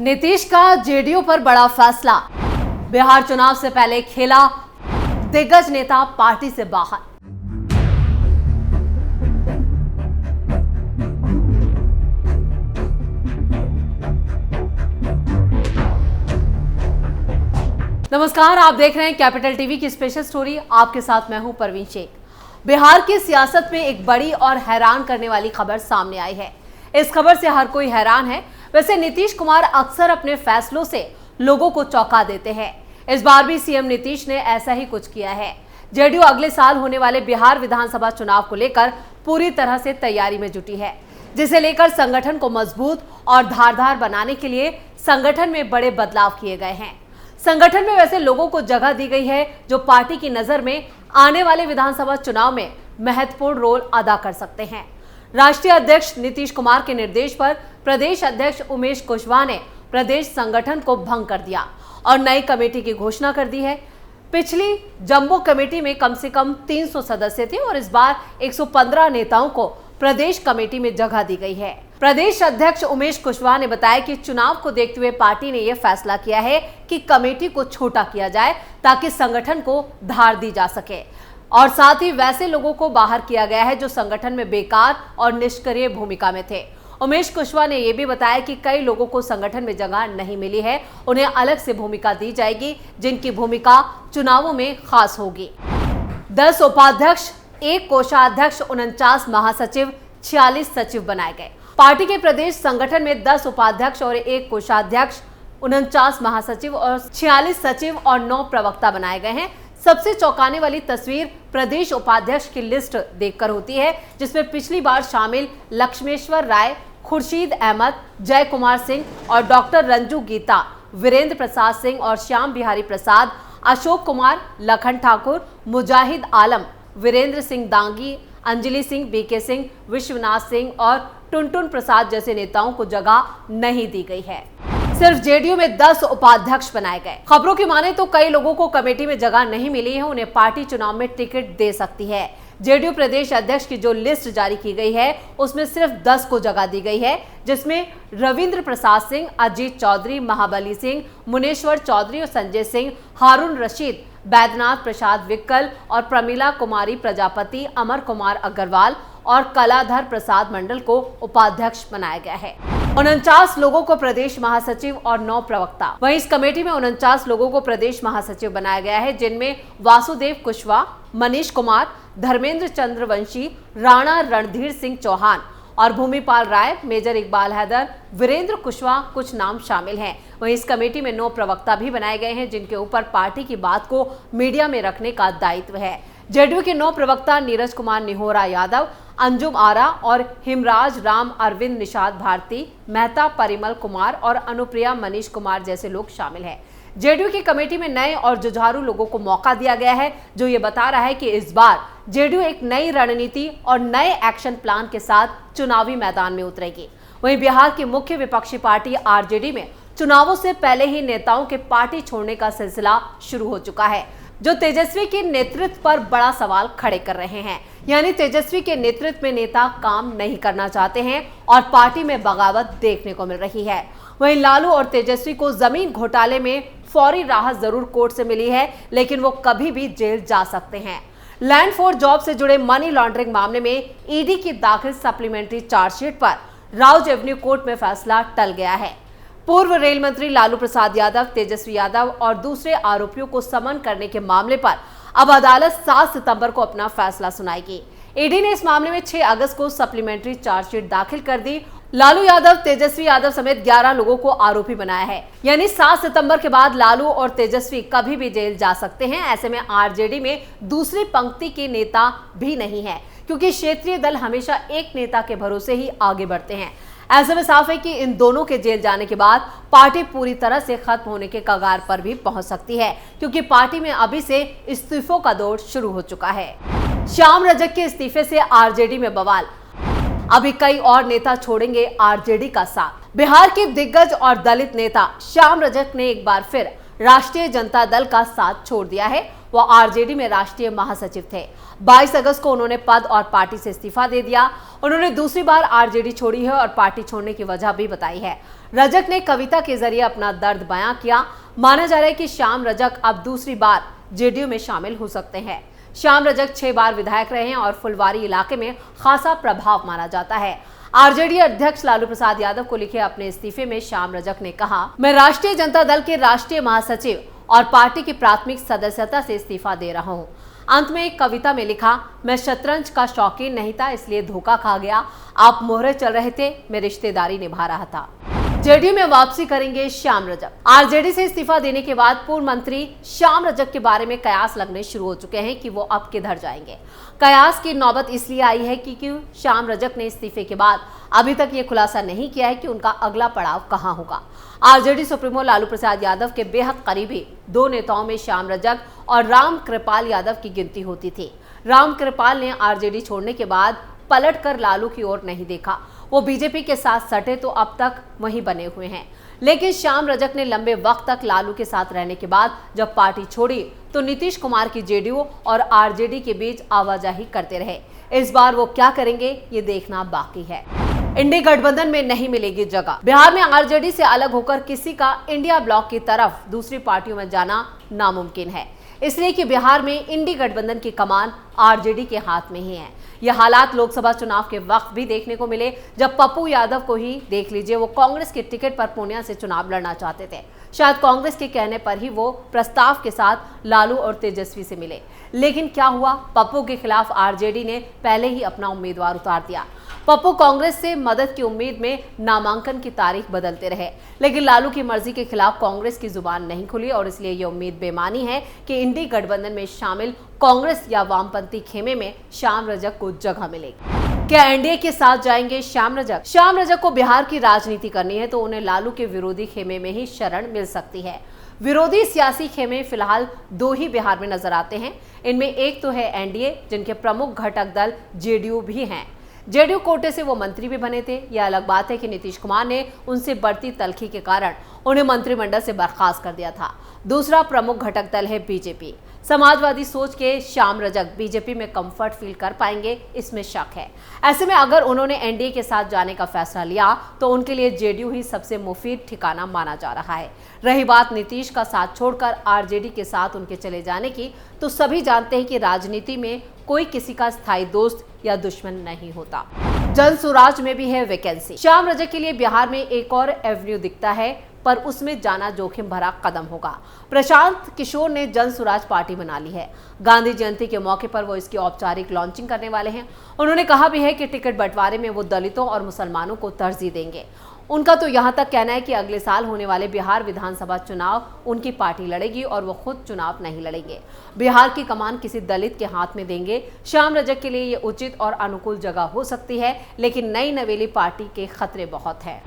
नीतीश का जेडीयू पर बड़ा फैसला। बिहार चुनाव से पहले खेला दिग्गज नेता पार्टी से बाहर। नमस्कार, आप देख रहे हैं कैपिटल टीवी की स्पेशल स्टोरी। आपके साथ मैं हूं परवीन शेख। बिहार की सियासत में एक बड़ी और हैरान करने वाली खबर सामने आई है। इस खबर से हर कोई हैरान है। वैसे नीतीश कुमार अक्सर अपने फैसलों से लोगों को चौंका देते हैं। इस बार भी सीएम नीतीश ने ऐसा ही कुछ किया है। जेडीयू अगले साल होने वाले बिहार विधानसभा चुनाव को लेकर पूरी तरह से तैयारी में जुटी है, जिसे लेकर संगठन को मजबूत और धारदार बनाने के लिए संगठन में बड़े बदलाव किए गए हैं। संगठन में वैसे लोगों को जगह दी गई है जो पार्टी की नजर में आने वाले विधानसभा चुनाव में महत्वपूर्ण रोल अदा कर सकते हैं। राष्ट्रीय अध्यक्ष नीतीश कुमार के निर्देश पर प्रदेश अध्यक्ष उमेश कुशवाहा ने प्रदेश संगठन को भंग कर दिया और नई कमेटी की घोषणा कर दी है। पिछली जंबो कमेटी में कम से कम 300 सदस्य थे और इस बार 115 नेताओं को प्रदेश कमेटी में जगह दी गई है। प्रदेश अध्यक्ष उमेश कुशवाहा ने बताया कि चुनाव को देखते हुए पार्टी ने यह फैसला किया है कि कमेटी को छोटा किया जाए ताकि संगठन को धार दी जा सके और साथ ही वैसे लोगों को बाहर किया गया है जो संगठन में बेकार और निष्क्रिय भूमिका में थे। उमेश कुशवाहा ने यह भी बताया कि कई लोगों को संगठन में जगह नहीं मिली है, उन्हें अलग से भूमिका दी जाएगी जिनकी भूमिका चुनावों में खास होगी। 10 उपाध्यक्ष, 1 कोषाध्यक्ष, 49 महासचिव, 46 सचिव बनाए गए। पार्टी के प्रदेश संगठन में 10 उपाध्यक्ष और 1 कोषाध्यक्ष, 49 महासचिव और 46 सचिव और 9 प्रवक्ता बनाए गए हैं। सबसे चौंकाने वाली तस्वीर प्रदेश उपाध्यक्ष की लिस्ट देखकर होती है, जिसमें पिछली बार शामिल लक्ष्मेश्वर राय, खुर्शीद अहमद, जय कुमार सिंह और डॉक्टर रंजू गीता, वीरेंद्र प्रसाद सिंह और श्याम बिहारी प्रसाद, अशोक कुमार, लखन ठाकुर, मुजाहिद आलम, वीरेंद्र सिंह दांगी, अंजलि सिंह, बीके सिंह, विश्वनाथ सिंह और टुनटुन प्रसाद जैसे नेताओं को जगह नहीं दी गई है। सिर्फ जेडीयू में 10 उपाध्यक्ष बनाए गए। खबरों की माने तो कई लोगों को कमेटी में जगह नहीं मिली है, उन्हें पार्टी चुनाव में टिकट दे सकती है। जेडीयू प्रदेश अध्यक्ष की जो लिस्ट जारी की गई है उसमें सिर्फ 10 को जगह दी गई है, जिसमें रविंद्र प्रसाद सिंह, अजीत चौधरी, महाबली सिंह, मुनेश्वर चौधरी और संजय सिंह, हारून रशीद, बैद्यनाथ प्रसाद विक्कल और प्रमिला कुमारी प्रजापति, अमर कुमार अग्रवाल और कलाधर प्रसाद मंडल को उपाध्यक्ष बनाया गया है। 49 लोगों को प्रदेश महासचिव और 9 प्रवक्ता। वहीं इस कमेटी में 49 लोगों को प्रदेश महासचिव बनाया गया है, जिनमें वासुदेव कुशवाहा, मनीष कुमार, धर्मेंद्र चंद्रवंशी, राणा रणधीर सिंह चौहान और भूमिपाल राय, मेजर इकबाल हैदर, वीरेंद्र कुशवाहा कुछ नाम शामिल हैं। वहीं इस कमेटी में 9 प्रवक्ता भी बनाए गए हैं, जिनके ऊपर पार्टी की बात को मीडिया में रखने का दायित्व है। जेडीयू के 9 प्रवक्ता नीरज कुमार निहोरा यादव, अंजुम आरा और हिमराज राम, अरविंद निषाद भारती, मेहता परिमल कुमार और अनुप्रिया मनीष कुमार जैसे लोग शामिल हैं। जेडीयू की कमेटी में नए और जुझारू लोगों को मौका दिया गया है, जो ये बता रहा है कि इस बार जेडीयू एक नई रणनीति और नए एक्शन प्लान के साथ चुनावी मैदान में उतरेगी। वहीं बिहार की मुख्य विपक्षी पार्टी आरजेडी में चुनावों से पहले ही नेताओं के पार्टी छोड़ने का सिलसिला शुरू हो चुका है, जो तेजस्वी के नेतृत्व पर बड़ा सवाल खड़े कर रहे हैं। यानी तेजस्वी के नेतृत्व में नेता काम नहीं करना चाहते हैं और पार्टी में बगावत देखने को मिल रही है। वहीं लालू और तेजस्वी को जमीन घोटाले में फौरी राहत जरूर कोर्ट से मिली है, लेकिन वो कभी भी जेल जा सकते हैं। लैंड फॉर जॉब से जुड़े मनी लॉन्ड्रिंग मामले में ईडी की दाखिल सप्लीमेंट्री चार्जशीट पर राउज एवेन्यू कोर्ट में फैसला टल गया है। पूर्व रेल मंत्री लालू प्रसाद यादव, तेजस्वी यादव और दूसरे आरोपियों को समन करने के मामले पर अब अदालत 7 सितंबर को अपना फैसला सुनाएगी। ईडी ने इस मामले में 6 अगस्त को सप्लीमेंट्री चार्जशीट दाखिल कर दी। लालू यादव, तेजस्वी यादव समेत 11 लोगों को आरोपी बनाया है। यानी 7 सितंबर के बाद लालू और तेजस्वी कभी भी जेल जा सकते हैं। ऐसे में आरजेडी में दूसरी पंक्ति के नेता भी नहीं है, क्योंकि क्षेत्रीय दल हमेशा एक नेता के भरोसे ही आगे बढ़ते हैं। ऐसे में साफ है कि इन दोनों के जेल जाने के बाद पार्टी पूरी तरह से खत्म होने के कगार पर भी पहुंच सकती है, क्योंकि पार्टी में अभी से इस्तीफों का दौर शुरू हो चुका है। श्याम रजक के इस्तीफे से आरजेडी में बवाल। अभी कई और नेता छोड़ेंगे आरजेडी का साथ। बिहार के दिग्गज और दलित नेता श्याम रजक ने एक बार फिर राष्ट्रीय जनता दल का साथ छोड़ दिया है। वो आरजेडी में राष्ट्रीय महासचिव थे। 22 अगस्त को उन्होंने पद और पार्टी से इस्तीफा दे दिया। उन्होंने दूसरी बार आरजेडी छोड़ी है और पार्टी छोड़ने की वजह भी बताई है। रजक ने कविता के जरिए अपना दर्द बयां किया। माना जा रहा है कि श्याम रजक अब दूसरी बार जेडीयू में शामिल हो सकते हैं। श्याम रजक 6 बार विधायक रहे हैं और फुलवारी इलाके में खासा प्रभाव माना जाता है। आरजेडी अध्यक्ष लालू प्रसाद यादव को लिखे अपने इस्तीफे में श्याम रजक ने कहा, मैं राष्ट्रीय जनता दल के राष्ट्रीय महासचिव और पार्टी की प्राथमिक सदस्यता से इस्तीफा दे रहा हूं। अंत में एक कविता में लिखा, मैं शतरंज का शौकीन नहीं था इसलिए धोखा खा गया। आप मोहरे चल रहे थे, मैं रिश्तेदारी निभा रहा था। जेडीयू में वापसी करेंगे श्याम रजक। आरजेडी से इस्तीफा देने के बाद पूर्व मंत्री श्याम रजक के बारे में कयास लगने शुरू हो चुके हैं कि वो अब किधर जाएंगे। कयास की नौबत इसलिए आई है क्योंकि श्याम रजक ने इस्तीफे के बाद अभी तक ये खुलासा नहीं किया है कि उनका अगला पड़ाव कहां होगा। आरजेडी सुप्रीमो लालू प्रसाद यादव के बेहद करीबी 2 नेताओं में श्याम रजक और राम कृपाल यादव की गिनती होती थी। राम कृपाल ने आरजेडी छोड़ने के बाद पलटकर लालू की ओर नहीं देखा। वो बीजेपी के साथ सटे तो अब तक वहीं बने हुए हैं। लेकिन श्याम रजक ने लंबे वक्त तक लालू के साथ रहने के बाद जब पार्टी छोड़ी तो नीतीश कुमार की जेडीयू और आरजेडी के बीच आवाजाही करते रहे। इस बार वो क्या करेंगे ये देखना बाकी है। इंडी गठबंधन में नहीं मिलेगी जगह। बिहार में आरजेडी से अलग होकर किसी का इंडिया ब्लॉक की तरफ दूसरी पार्टियों में जाना नामुमकिन है, इसलिए कि बिहार में इंडी गठबंधन की कमान आरजेडी के हाथ में ही है। यह हालात लोकसभा चुनाव के वक्त भी देखने को मिले, जब पप्पू यादव को ही देख लीजिए, वो कांग्रेस के टिकट पर पूर्णिया से चुनाव लड़ना चाहते थे। शायद कांग्रेस के कहने पर ही वो प्रस्ताव के साथ लालू और तेजस्वी से मिले, लेकिन क्या हुआ, पप्पू के खिलाफ आरजेडी ने पहले ही अपना उम्मीदवार उतार दिया। पप्पू कांग्रेस से मदद की उम्मीद में नामांकन की तारीख बदलते रहे, लेकिन लालू की मर्जी के खिलाफ कांग्रेस की जुबान नहीं खुली और इसलिए ये उम्मीद बेमानी है कि इंडी गठबंधन में शामिल कांग्रेस या वामपंथी खेमे में श्याम रजक को जगह मिलेगी। क्या एनडीए के साथ जाएंगे श्याम रजक? श्याम रजक को बिहार की राजनीति करनी है तो उन्हें लालू के विरोधी खेमे में ही शरण मिल सकती है। विरोधी सियासी खेमे फिलहाल 2 ही बिहार में नजर आते हैं। इनमें एक तो है एनडीए, जिनके प्रमुख घटक दल जेडीयू भी हैं। जेडीयू कोटे से वो मंत्री भी बने थे। यह अलग बात है कि नीतीश कुमार ने उनसे बढ़ती तलखी के कारण उन्हें मंत्रिमंडल से बर्खास्त कर दिया था। दूसरा प्रमुख घटक दल है बीजेपी। समाजवादी सोच के श्याम रजक बीजेपी में कंफर्ट फील कर पाएंगे, इसमें शक है। ऐसे में अगर उन्होंने एनडीए के साथ जाने का फैसला लिया तो उनके लिए जेडीयू ही सबसे मुफीद ठिकाना माना जा रहा है। रही बात नीतीश का साथ छोड़कर आरजेडी के साथ उनके चले जाने की, तो सभी जानते हैं कि राजनीति में कोई किसी का स्थायी दोस्त या दुश्मन नहीं होता। जन स्वराज में भी है वैकेंसी। श्याम रजक के लिए बिहार में एक और एवेन्यू दिखता है, पर उसमें जाना जोखिम भरा कदम होगा। प्रशांत किशोर ने जन स्वराज पार्टी बना ली है। गांधी जयंती के मौके पर वो इसकी औपचारिक लॉन्चिंग करने वाले हैं। उन्होंने कहा भी है कि टिकट बंटवारे में वो दलितों और मुसलमानों को तरजीह देंगे। उनका तो यहां तक कहना है कि अगले साल होने वाले बिहार विधानसभा चुनाव उनकी पार्टी लड़ेगी और वो खुद चुनाव नहीं लड़ेंगे। बिहार की कमान किसी दलित के हाथ में देंगे। श्याम रजक के लिए ये उचित और अनुकूल जगह हो सकती है, लेकिन नई नवेली पार्टी के खतरे बहुत है।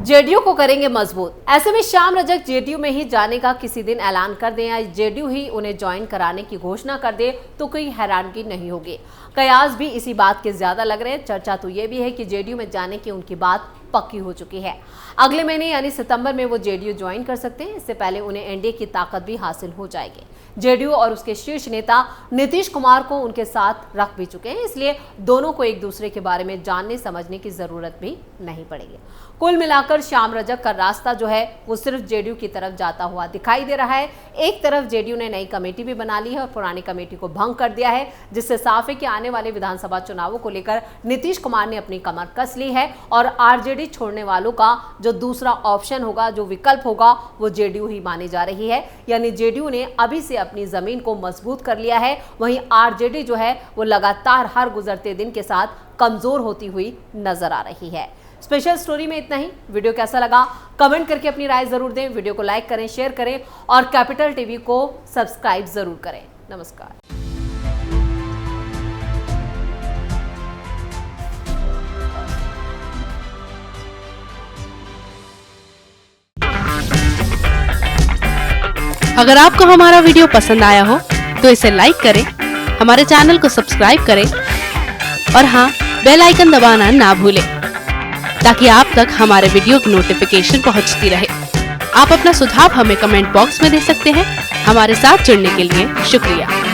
जेडीयू को करेंगे मजबूत। ऐसे में श्याम रजक जेडीयू में ही जाने का किसी दिन ऐलान कर दें या जेडीयू ही उन्हें ज्वाइन कराने की घोषणा कर दे तो कोई हैरानगी नहीं होगी। कयास भी इसी बात के ज्यादा लग रहे हैं। चर्चा तो ये भी है कि जेडीयू में जाने की उनकी बात पक्की हो चुकी है। अगले महीने यानी सितंबर में वो जेडीयू ज्वाइन कर सकते हैं। इससे पहले उन्हें एनडीए की ताकत भी हासिल हो जाएगी। जेडीयू और उसके शीर्ष नेता नीतीश कुमार को उनके साथ रख भी चुके हैं, इसलिए दोनों को एक दूसरे के बारे में जानने समझने की जरूरत भी नहीं पड़ेगी। कुल मिलाकर श्याम रजक का रास्ता जो है वो सिर्फ जेडीयू की तरफ जाता हुआ दिखाई दे रहा है। एक तरफ जेडीयू ने नई कमेटी भी बना ली है और पुरानी कमेटी को भंग कर दिया है, जिससे साफ है कि आने वाले विधानसभा चुनावों को लेकर नीतीश कुमार ने अपनी कमर कस ली है और आरजेडी छोड़ने वालों का जो दूसरा ऑप्शन होगा, जो विकल्प होगा, वो जेडीयू ही मानी जा रही है। यानी जेडीयू ने अभी से अपनी जमीन को मजबूत कर लिया है, वहीं आरजेडी जो है वो लगातार हर गुजरते दिन के साथ कमजोर होती हुई नजर आ रही है। स्पेशल स्टोरी में इतना ही। वीडियो कैसा लगा कमेंट करके अपनी राय जरूर दें। वीडियो को लाइक करें, शेयर करें और कैपिटल टीवी को सब्सक्राइब जरूर करें। नमस्कार। अगर आपको हमारा वीडियो पसंद आया हो तो इसे लाइक करें, हमारे चैनल को सब्सक्राइब करें और हाँ, बेल आइकन दबाना ना भूलें ताकि आप तक हमारे वीडियो की नोटिफिकेशन पहुंचती रहे। आप अपना सुझाव हमें कमेंट बॉक्स में दे सकते हैं। हमारे साथ जुड़ने के लिए शुक्रिया।